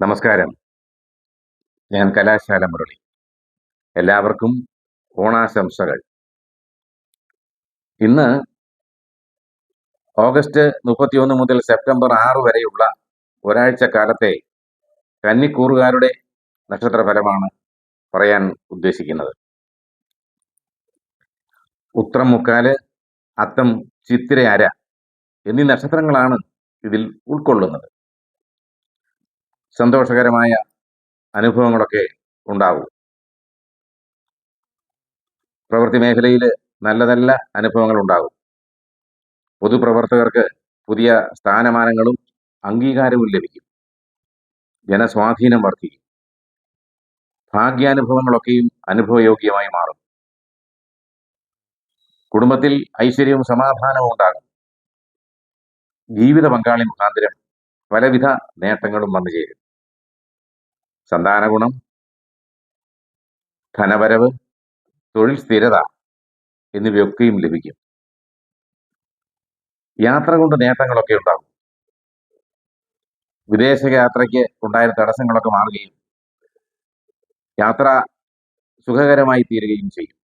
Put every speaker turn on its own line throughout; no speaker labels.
നമസ്കാരം. ഞാൻ കലാശാല മുരളി. എല്ലാവർക്കും ഓണാശംസകൾ. ഇന്ന് ഓഗസ്റ്റ് 31 മുതൽ സെപ്റ്റംബർ 6 വരെയുള്ള ഒരാഴ്ച കാലത്തെ കന്നിക്കൂറുകാരുടെ നക്ഷത്രഫലമാണ് പറയാൻ ഉദ്ദേശിക്കുന്നത്. ഉത്രം മുക്കാല്, അത്തം, ചിത്തിര, അര എന്നീ നക്ഷത്രങ്ങളാണ് ഇതിൽ ഉൾക്കൊള്ളുന്നത്. സന്തോഷകരമായ അനുഭവങ്ങളൊക്കെ ഉണ്ടാവും. പ്രവൃത്തി മേഖലയിൽ നല്ല നല്ല അനുഭവങ്ങൾ ഉണ്ടാകും. പൊതുപ്രവർത്തകർക്ക് പുതിയ സ്ഥാനമാനങ്ങളും അംഗീകാരവും ലഭിക്കും. ജനസ്വാധീനം വർദ്ധിക്കും. ഭാഗ്യാനുഭവങ്ങളൊക്കെയും അനുഭവയോഗ്യമായി മാറും. കുടുംബത്തിൽ ഐശ്വര്യവും സമാധാനവും ഉണ്ടാകും. ജീവിത പങ്കാളി മുഖാന്തരം പലവിധ നേട്ടങ്ങളും വന്നു ചേരും. സന്താന ഗുണം, ധനവരവ്, തൊഴിൽ സ്ഥിരത എന്നിവയൊക്കെയും ലഭിക്കും. യാത്ര കൊണ്ട് നേട്ടങ്ങളൊക്കെ ഉണ്ടാകും. വിദേശ യാത്രയ്ക്ക് ഉണ്ടായിരുന്ന തടസ്സങ്ങളൊക്കെ മാറുകയും യാത്ര സുഖകരമായി തീരുകയും ചെയ്യും.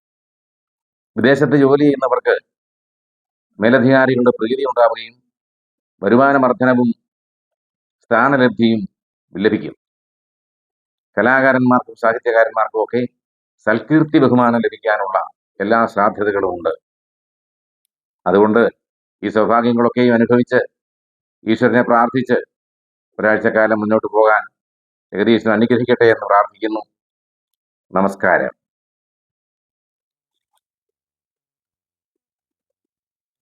വിദേശത്ത് ജോലി ചെയ്യുന്നവർക്ക് മേലധികാരികളുടെ പ്രീതി ഉണ്ടാവുകയും വരുമാനവർദ്ധനവും സ്ഥാനലബ്ധിയും ലഭിക്കും. കലാകാരന്മാർക്കും സാഹിത്യകാരന്മാർക്കും ഒക്കെ സൽകീർത്തി ബഹുമാനം ലഭിക്കാനുള്ള എല്ലാ സാധ്യതകളും ഉണ്ട്. അതുകൊണ്ട് ഈ സൗഭാഗ്യങ്ങളൊക്കെയും അനുഭവിച്ച് ഈശ്വരനെ പ്രാർത്ഥിച്ച് ഒരാഴ്ചക്കാലം മുന്നോട്ട് പോകാൻ ജഗദീശ്വരൻ അനുഗ്രഹിക്കട്ടെ എന്ന് പ്രാർത്ഥിക്കുന്നു. നമസ്കാരം.